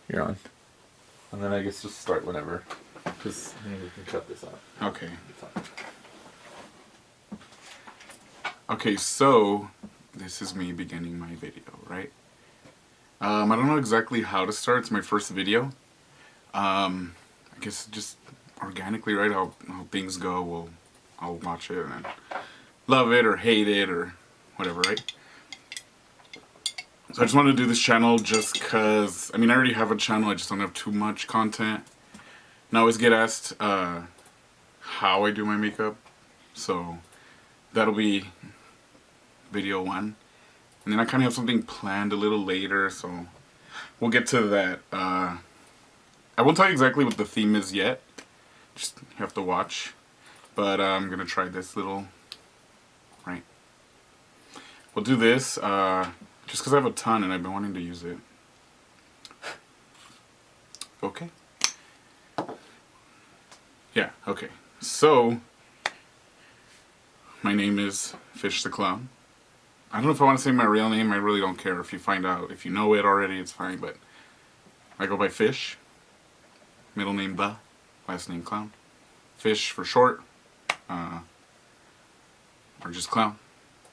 You're on. And then I guess just start whenever. Because we can cut this out. Okay. Okay, so this is me beginning my video, right? I don't know exactly how to start. It's my first video. I guess just organically, right? How things go. I'll watch it and love it or hate it or whatever, right? So I just wanted to do this channel just because, I mean, I already have a channel. I just don't have too much content. And I always get asked how I do my makeup. So that'll be video 1. And then I kind of have something planned a little later, so we'll get to that. I won't tell you exactly what the theme is yet. Just have to watch. But I'm going to try this little, right? We'll do this just because I have a ton and I've been wanting to use it. Okay. Yeah, okay. So, my name is Fish the Clown. I don't know if I want to say my real name. I really don't care if you find out. If you know it already, it's fine. But I go by Fish. Middle name The. Last name Clown. Fish for short. Or just Clown.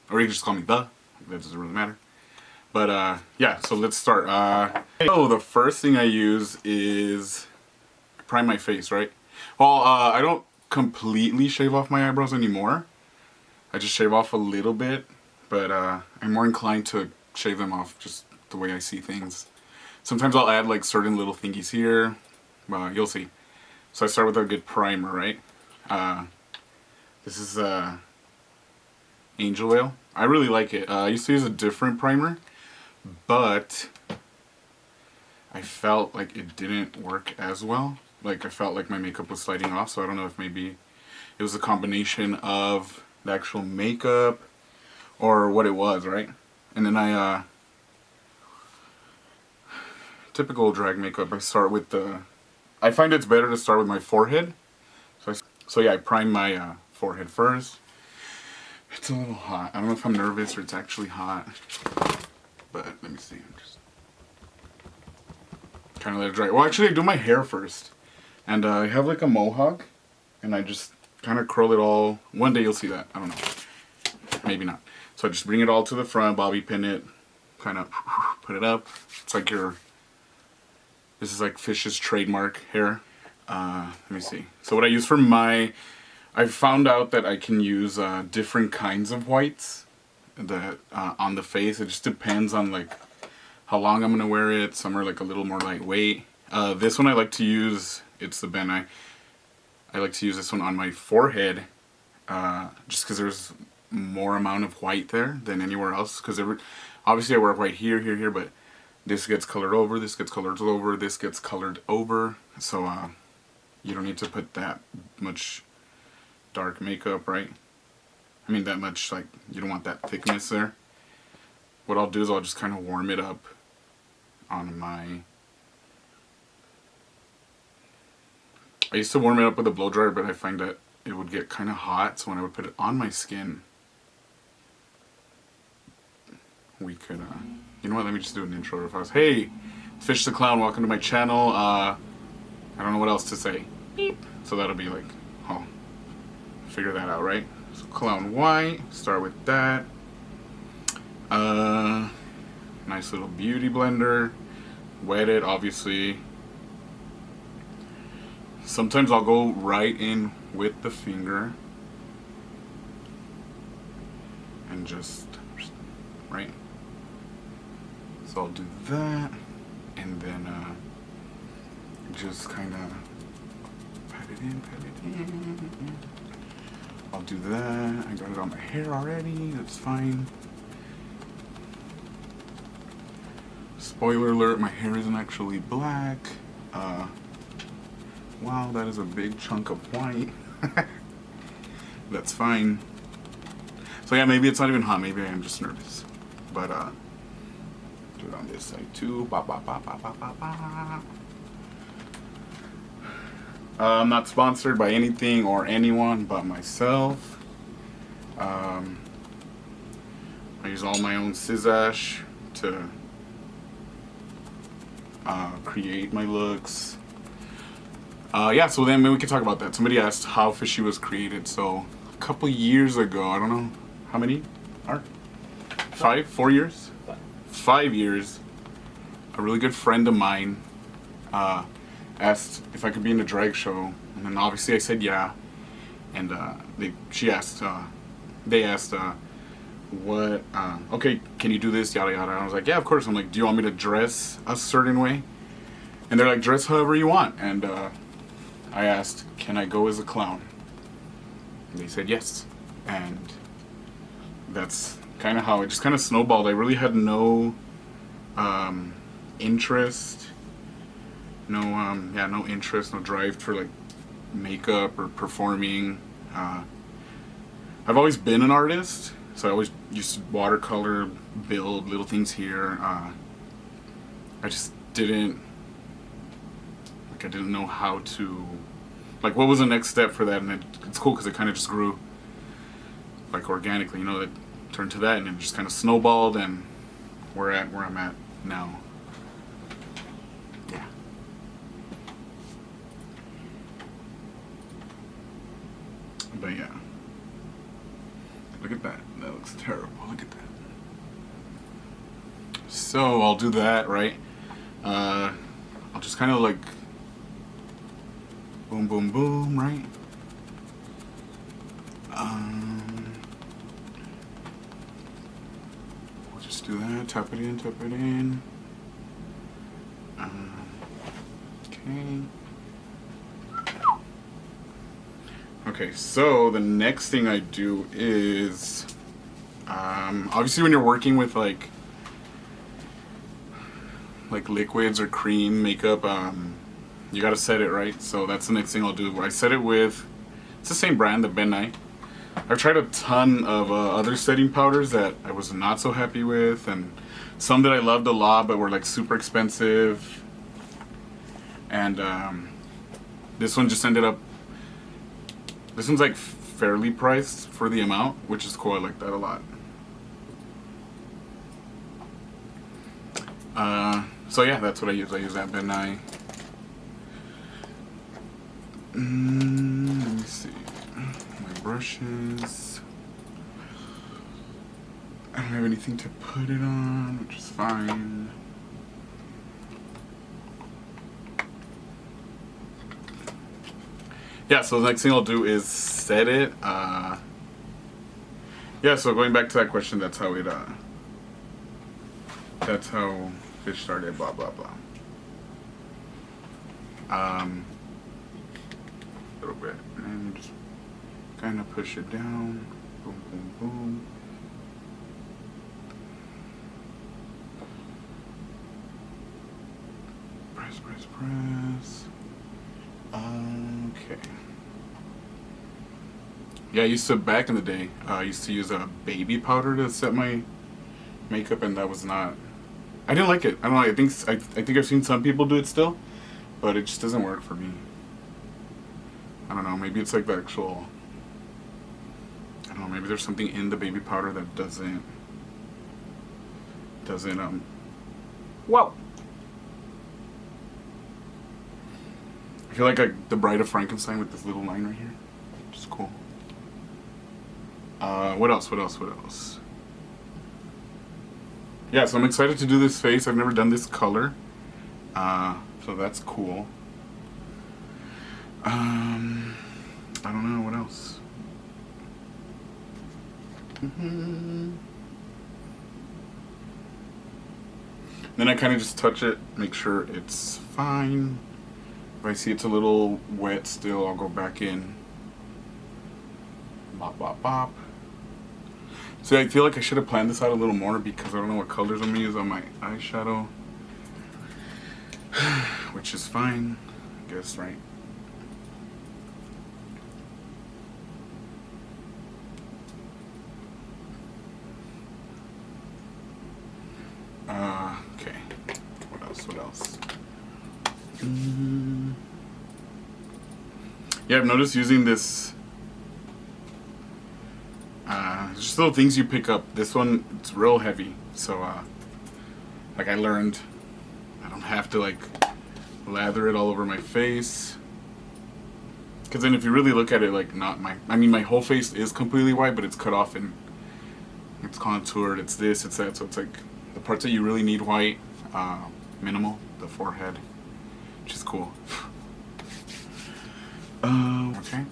Or you can just call me The. That doesn't really matter. But yeah, so let's start. So the first thing I use is prime my face, right? Well, I don't completely shave off my eyebrows anymore. I just shave off a little bit. But I'm more inclined to shave them off just the way I see things. Sometimes I'll add like certain little thingies here. You'll see. So I start with a good primer, right? This is Angel Oil. I really like it. I used to use a different primer, but I felt like it didn't work as well. Like I felt like my makeup was sliding off, so I don't know if maybe it was a combination of the actual makeup or what it was, right? And then I, typical drag makeup, I start with I find it's better to start with my forehead. So yeah, I prime my forehead first. It's a little hot. I don't know if I'm nervous or it's actually hot. But let me see. I'm just kind of let it dry. Well, actually, I do my hair first. And I have like a mohawk. And I just kind of curl it all. One day you'll see that. I don't know. Maybe not. So I just bring it all to the front, bobby pin it, kind of put it up. It's like this is like Fish's trademark hair. Let me see. So what I use for I found out that I can use different kinds of whites that on the face. It just depends on like how long I'm gonna wear it. Some are like a little more lightweight. This one I like to use. It's the Ben. I like to use this one on my forehead, just because there's more amount of white there than anywhere else. Because obviously I wear white here, here, here, but this gets colored over. This gets colored over. This gets colored over. So you don't need to put that much dark makeup, right? I mean that much, like, you don't want that thickness there. What I'll do is I'll just kind of warm it up on my... I used to warm it up with a blow dryer, but I find that it would get kind of hot, so when I would put it on my skin, we could, you know what, let me just do an intro real fast. Hey, it's Fish the Clown, welcome to my channel. I don't know what else to say. Beep. So that'll be like, oh, figure that out, right? So Clown White, start with that. Nice little beauty blender. Wet it, obviously. Sometimes I'll go right in with the finger and just, right? So I'll do that, and then just kind of pat it in, pat it in. I'll do that. I got it on my hair already, that's fine. Spoiler alert, my hair isn't actually black. Wow, that is a big chunk of white. That's fine. So yeah, maybe it's not even hot, maybe I am just nervous. But do it on this side too. Ba, ba, ba, ba, ba, ba, ba. I'm not sponsored by anything or anyone but myself. I use all my own Scissors to create my looks. Yeah, so then maybe we could talk about that. Somebody asked how Fishy was created. So a couple years ago, I don't know how many are 4 years, 5 years. A really good friend of mine asked if I could be in a drag show, and then obviously I said yeah. And they asked, what? Okay, can you do this? Yada yada. And I was like, yeah, of course. I'm like, do you want me to dress a certain way? And they're like, dress however you want. And I asked, can I go as a clown? And they said yes. And that's kind of how it just kind of snowballed. I really had no interest, no interest, no drive for like makeup or performing. I've always been an artist, so I always used to watercolor, build little things here. I just didn't know how to, like, what was the next step for that. And it's cool because it kind of just grew like organically, it turned to that, and it just kind of snowballed, and we're at where I'm at now. Yeah. But yeah, look at that. That looks terrible. Look at that. So I'll do that, right? I'll just kind of like boom, boom, boom, right? We'll just do that. Tap it in, tap it in. Okay. Okay, so the next thing I do is, obviously when you're working with like liquids or cream makeup, you gotta set it right. So that's the next thing I'll do. I set it with, it's the same brand, the Ben Nye. I've tried a ton of other setting powders that I was not so happy with, and some that I loved a lot but were like super expensive. And this one just ended up, this one's like fairly priced for the amount, which is cool. I like that a lot. So yeah, that's what I use. I use that Ben Nye. Let me see. My brushes. I don't have anything to put it on, which is fine. Yeah, so the next thing I'll do is set it. Yeah, so going back to that question, that's how fish started, blah, blah, blah. A little bit, and just kind of push it down. Boom, boom, boom. Press, press, press. Okay. Yeah, I used to, back in the day, I used to use a baby powder to set my makeup, and that was not, I didn't like it. I don't know, I think I've seen some people do it still, but it just doesn't work for me. I don't know, maybe it's like the actual, I don't know, maybe there's something in the baby powder that doesn't, whoa! I feel like the Bride of Frankenstein with this little line right here, which is cool. What else? Yeah, so I'm excited to do this face. I've never done this color, so that's cool. I don't know what else. Then I kind of just touch it, make sure it's fine. If I see it's a little wet still, I'll go back in. Bop, bop, bop. See, I feel like I should have planned this out a little more because I don't know what colors I'm going to use on my eyeshadow. Which is fine, I guess, right? Okay. What else? Yeah, I've noticed using this, just little things you pick up. This one, it's real heavy, so like I learned I don't have to like lather it all over my face. Because then if you really look at it, like I mean my whole face is completely white, but it's cut off and it's contoured, it's this, it's that, so it's like the parts that you really need white, minimal, the forehead, which is cool. Okay.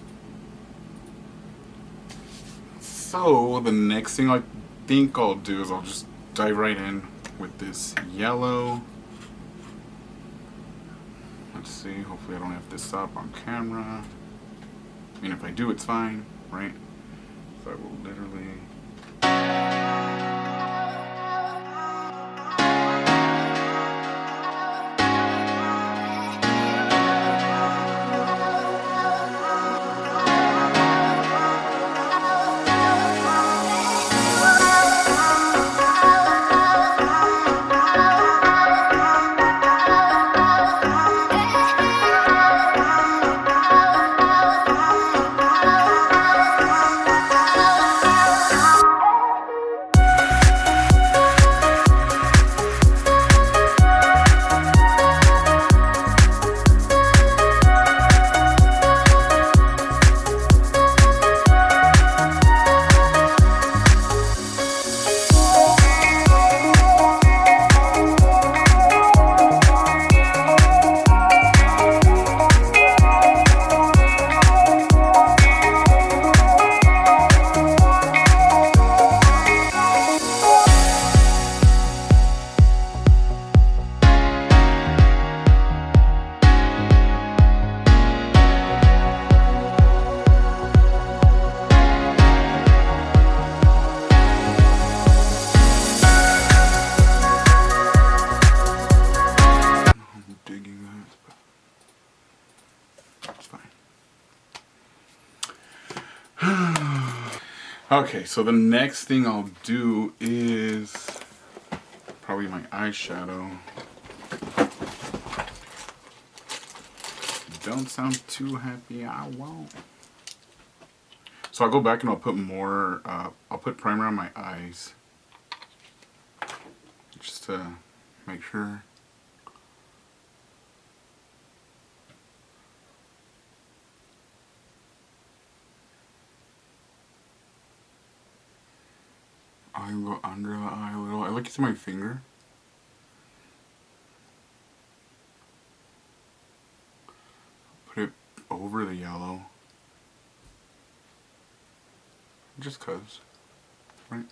So the next thing I think I'll do is I'll just dive right in with this yellow. Let's see, hopefully I don't have this up on camera. I mean, if I do, it's fine, right? So I will literally... Okay, so the next thing I'll do is probably my eyeshadow. Don't sound too happy, I won't. So I'll go back and I'll put more, I'll put primer on my eyes. Just to make sure. I go under the eye a little. I like it to my finger. Put it over the yellow. Just cause, right?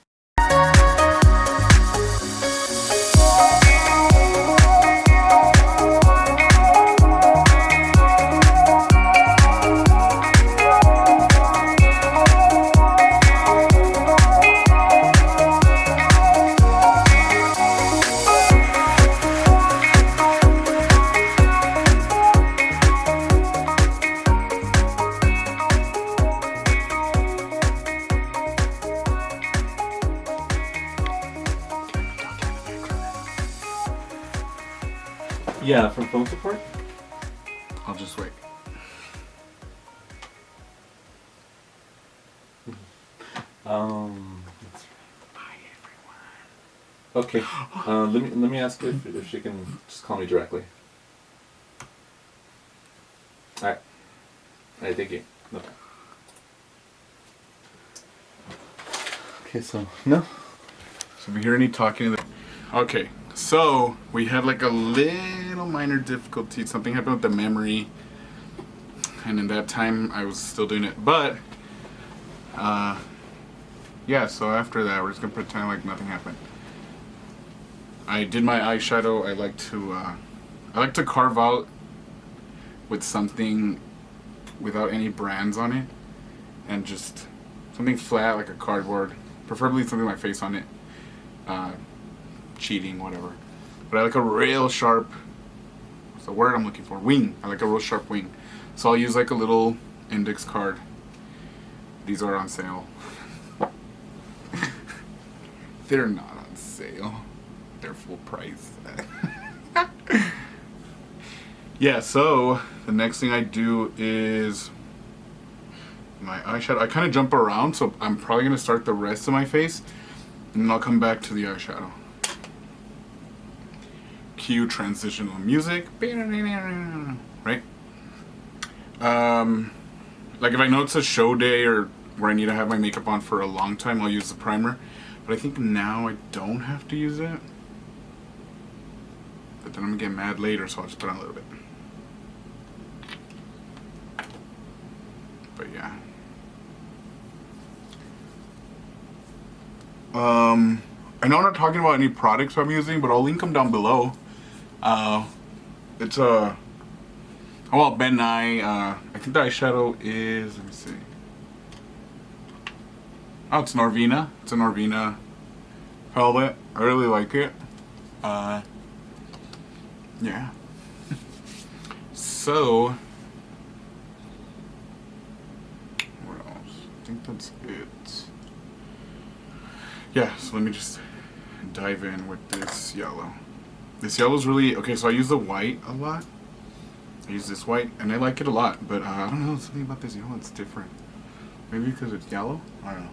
Yeah, from phone support? I'll just wait. Okay. Let me ask if she can just call me directly. Alright. Alright, thank you. Okay. Okay, so no. So if you hear any talking in the... Okay, so we had like a little minor difficulty. Something happened with the memory. And in that time I was still doing it. But yeah, so after that we're just gonna pretend like nothing happened. I did my eyeshadow. I like to carve out with something without any brands on it, and just something flat like a cardboard, preferably something with my face on it. Cheating, whatever. But I like a real sharp, what's the word I'm looking for? Wing. I like a real sharp wing. So I'll use like a little index card. These are on sale. They're not on sale. They're full price. Yeah, so the next thing I do is my eyeshadow. I kind of jump around, so I'm probably going to start the rest of my face, and then I'll come back to the eyeshadow. cue transitional music, right? Like if I know it's a show day or where I need to have my makeup on for a long time, I'll use the primer. But I think now I don't have to use it. But then I'm gonna get mad later, so I'll just put on a little bit. But yeah. I know I'm not talking about any products I'm using, but I'll link them down below. It's a Ben Nye. I think the eyeshadow is, let me see. Oh, it's Norvina. It's a Norvina palette. I really like it. Yeah. So, what else? I think that's it. Yeah, so let me just dive in with this yellow. This yellow's really, okay, so I use the white a lot. I use this white, and I like it a lot, but I don't know, something about this yellow, it's different. Maybe because it's yellow? I don't know.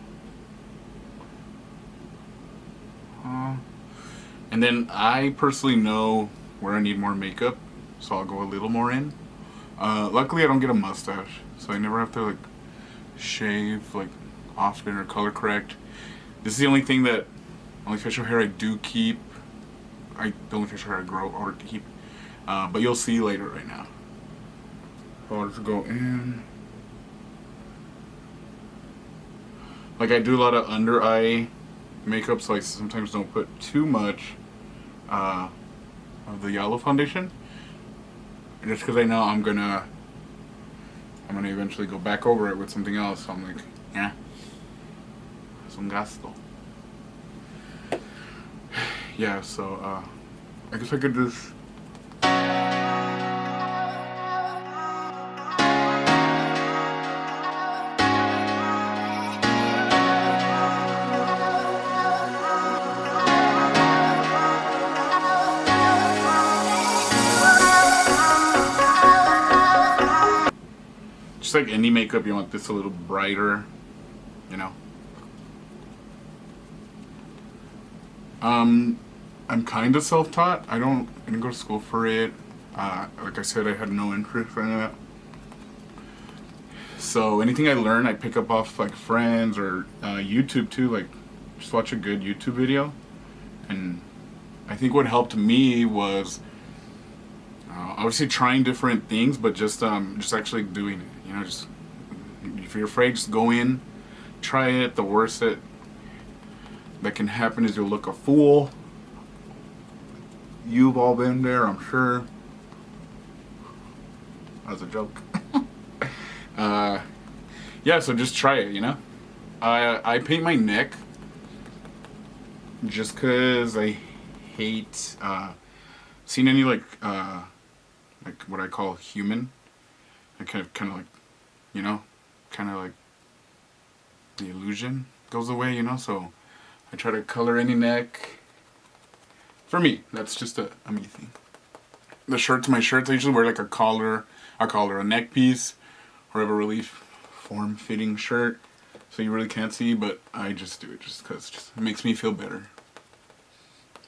And then I personally know where I need more makeup, so I'll go a little more in. Luckily, I don't get a mustache, so I never have to, like, shave, like, often or color correct. This is the only thing that, only facial hair I do keep. The only facial hair I grow or keep. But you'll see later right now. I'll just go in. Like I do a lot of under eye makeup, so I sometimes don't put too much of the yellow foundation. And just because I know I'm gonna eventually go back over it with something else, so I'm like, yeah. Es un gasto. Yeah, so I guess I could just like any makeup, you want this a little brighter, you know. I'm kind of self-taught. I didn't go to school for it. Like I said, I had no interest in it. So anything I learn, I pick up off like friends or YouTube too. Like, just watch a good YouTube video. And I think what helped me was obviously trying different things, but just actually doing it. You know, just if you're afraid, just go in, try it. The worst that can happen is you'll look a fool. You've all been there, I'm sure. That was a joke. Yeah, so just try it, you know. I paint my neck just cause I hate seeing any like what I call human. I kind of like, you know, kind of like the illusion goes away, you know. So I try to color any neck. For me, that's just a me thing. My shirts, I usually wear like a collar, a neck piece, or have a really form-fitting shirt, so you really can't see, but I just do it just because it makes me feel better.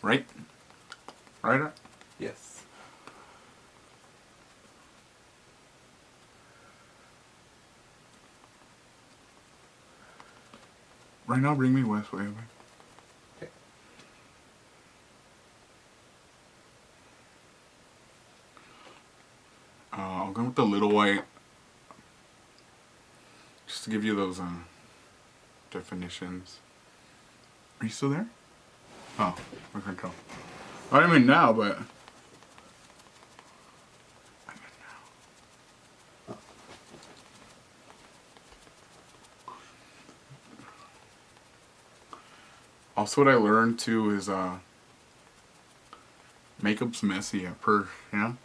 Right? Right? Yes. Right now, bring me Weso. Okay. I'll go with the little white, just to give you those definitions. Are you still there? Oh, I can't tell. I'm in now, but I'm in now. Also, what I learned too is makeup's messy at first, you know?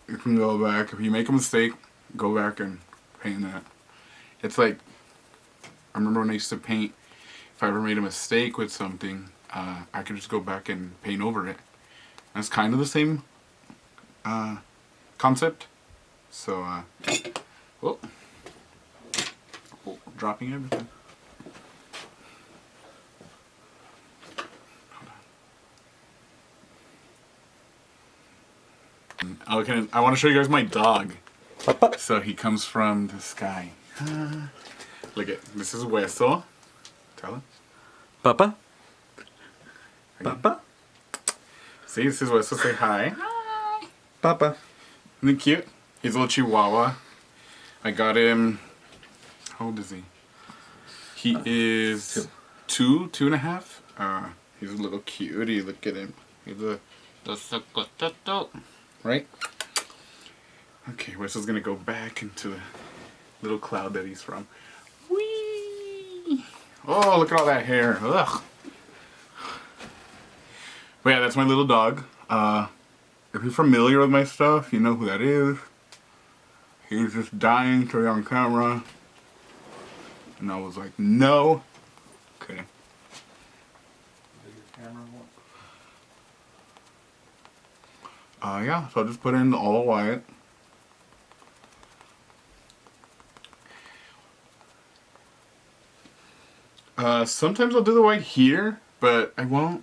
You can go back, if you make a mistake, go back and paint that. It's like, I remember when I used to paint, if I ever made a mistake with something, I could just go back and paint over it. And it's kind of the same concept. So, oh, dropping everything. Okay, I want to show you guys my dog. So he comes from the sky. Look at this is Weso. Tell him. Papa. Papa. See, this is Weso. Say hi. Hi. Papa. Isn't he cute? He's a little Chihuahua. I got him. How old is he? He is two and a half. He's a little cutie. Look at him. He's a right. Okay, Weso's gonna go back into the little cloud that he's from. Whee! Oh, look at all that hair. Ugh. But yeah, that's my little dog. If you're familiar with my stuff, you know who that is. He's just dying to be on camera. And I was like, no. Okay. Yeah, so I'll just put in all the white. Sometimes I'll do the white here, but I won't.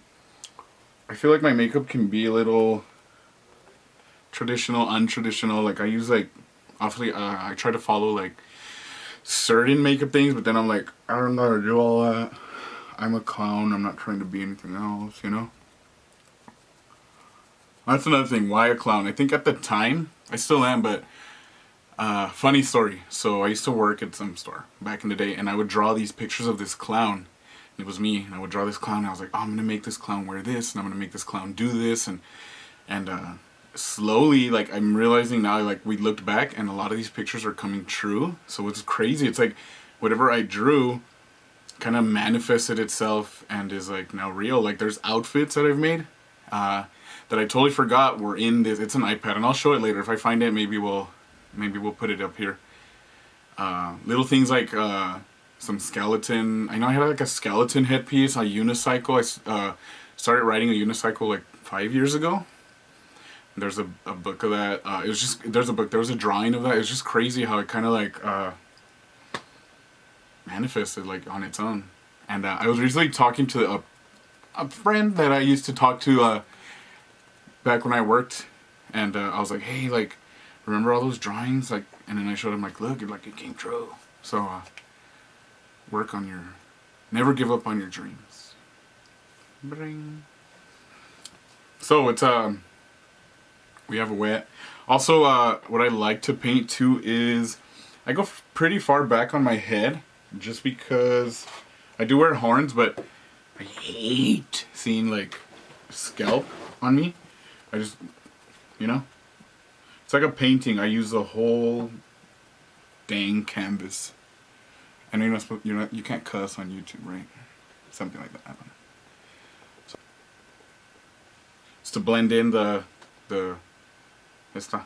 I feel like my makeup can be a little traditional, untraditional. Like I use like, awfully, I try to follow like certain makeup things, but then I'm like, I don't know how to do all that. I'm a clown, I'm not trying to be anything else, you know? That's another thing, why a clown? I think at the time, I still am, but funny story. So I used to work at some store back in the day, and I would draw these pictures of this clown. It was me, and I would draw this clown, and I was like, oh, I'm gonna make this clown wear this, and I'm gonna make this clown do this, and slowly, like, I'm realizing now, like, we looked back, and a lot of these pictures are coming true, so it's crazy. It's like, whatever I drew kind of manifested itself and is, like, now real. Like, there's outfits that I've made, that I totally forgot were in this. It's an iPad, and I'll show it later. If I find it, maybe we'll put it up here. Little things like some skeleton. I know I had like a skeleton headpiece, a unicycle. I started riding a unicycle like 5 years ago. There's a book of that. It was just, there's a book. There was a drawing of that. It was just crazy how it kind of like manifested like on its own. And I was recently talking to a friend that I used to talk to back when I worked, and I was like, hey, like, remember all those drawings? Like, and then I showed him, like, look, it came true. So work on your, never give up on your dreams. Bring. So it's we have a wet. Also, what I like to paint too is I go pretty far back on my head, just because I do wear horns, but I hate seeing like scalp on me. I just, you know, it's like a painting. I use the whole dang canvas. And you can't cuss on YouTube, right? Something like that. I don't know. So, it's to blend in the esta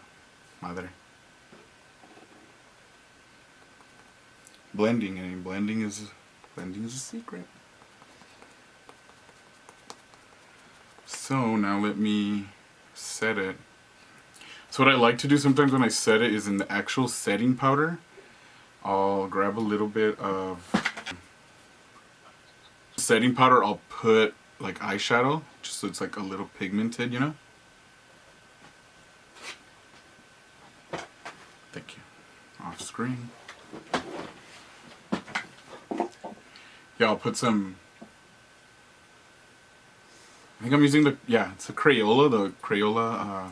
madre. Blending, and blending is a secret. So now let me set it. So what I like to do sometimes when I set it is in the actual setting powder, I'll grab a little bit of setting powder. I'll put like eyeshadow, just so it's like a little pigmented, you know? Thank you. Off screen. Yeah, I'll put some, I think I'm using it's a Crayola, the Crayola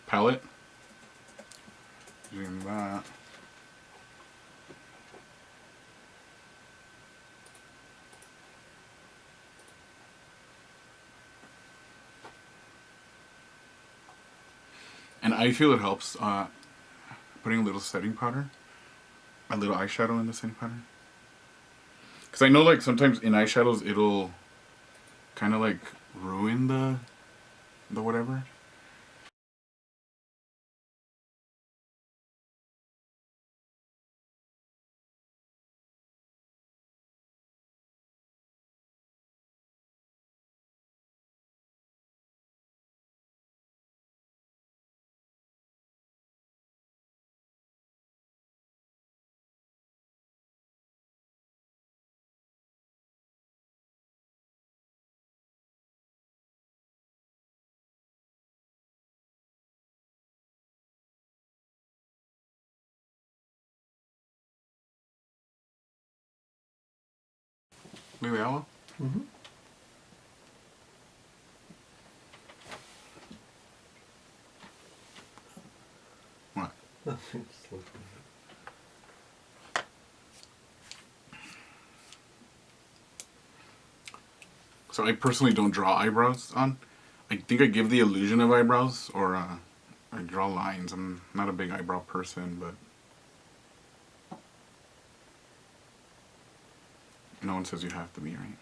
palette. Using that. And I feel it helps putting a little setting powder, a little eyeshadow in the setting powder. Because I know like sometimes in eyeshadows it'll kind of like ruin the whatever. Look at the yellow. Mm-hmm. What? So I personally don't draw eyebrows on. I think I give the illusion of eyebrows, or I draw lines. I'm not a big eyebrow person, but no one says you have to be, right?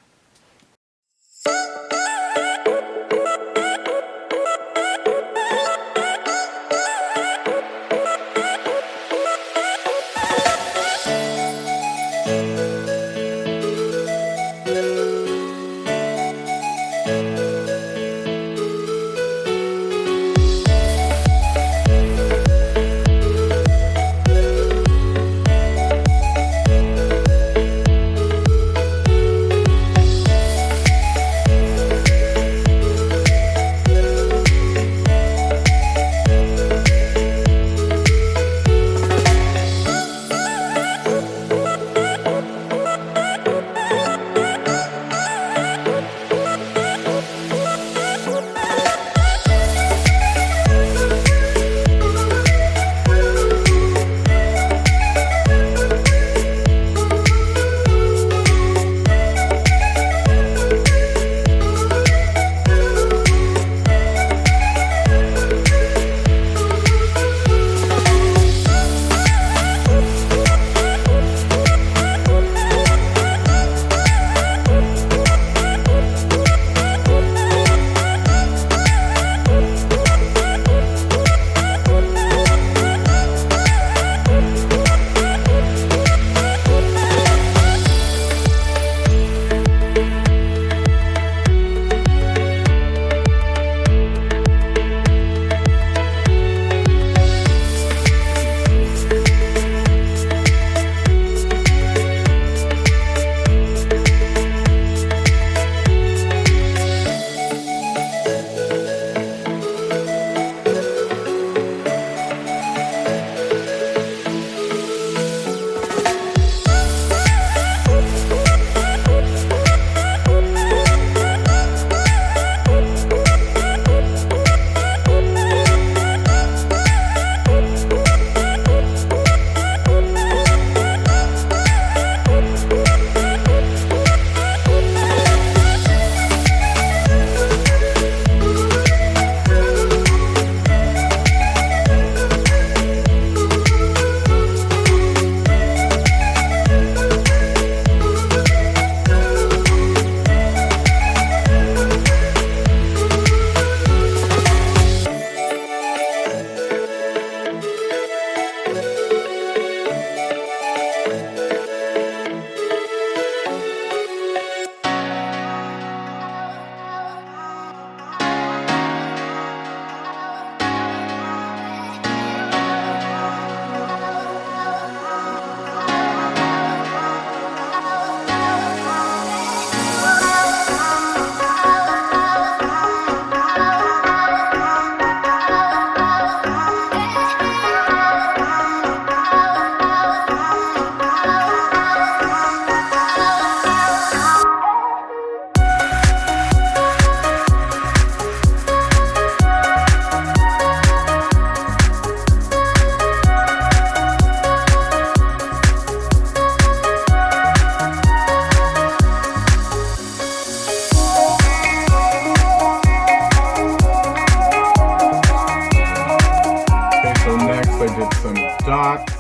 dots.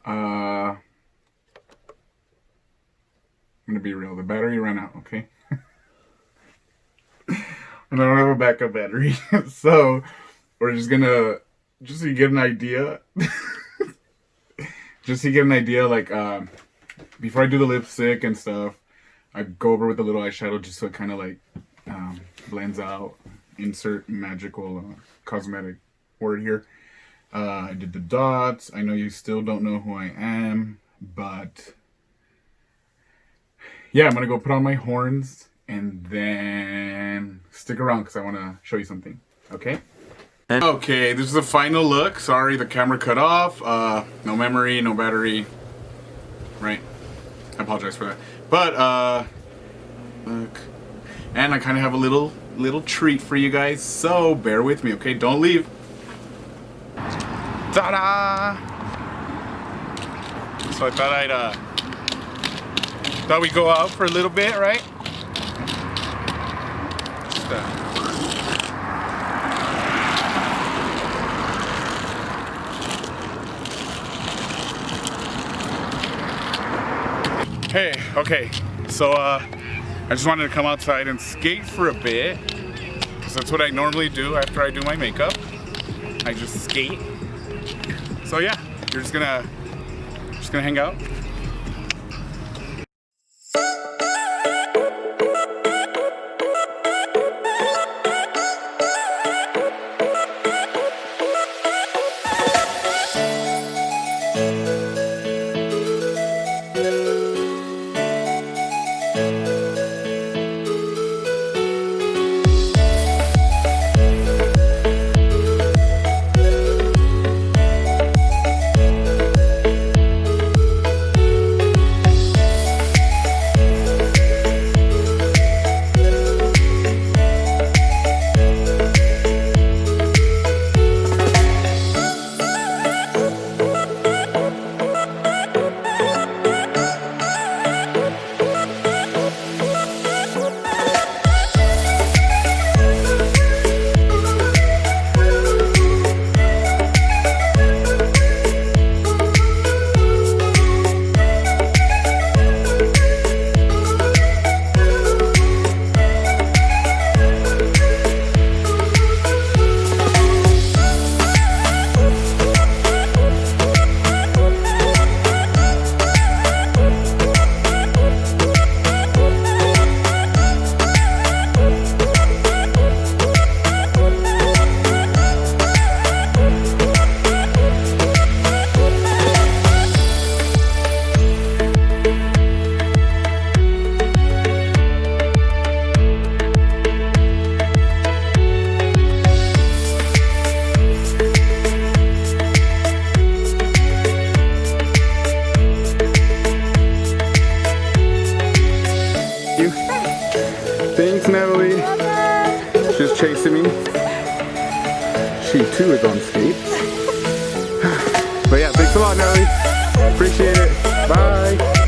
I'm gonna be real. The battery ran out. Okay. And I don't have a backup battery, so we're just gonna so you get an idea. Just so you get an idea, like before I do the lipstick and stuff, I go over with a little eyeshadow just so it kind of like blends out. Insert magical cosmetic word here. I did the dots. I know you still don't know who I am, but yeah, I'm gonna go put on my horns and then stick around because I want to show you something. Okay? Okay, this is the final look. Sorry, the camera cut off. No memory, no battery. Right? I apologize for that. But look, and I kind of have a little treat for you guys, so bear with me, okay? Don't leave. Ta-da! So I thought we'd go out for a little bit, right? Just, Hey, okay, so I just wanted to come outside and skate for a bit, because that's what I normally do after I do my makeup. I just skate. So yeah, you're just gonna hang out. Thanks, Natalie. She's chasing me. She too is on skates. But yeah, thanks a lot, Natalie. Appreciate it. Bye.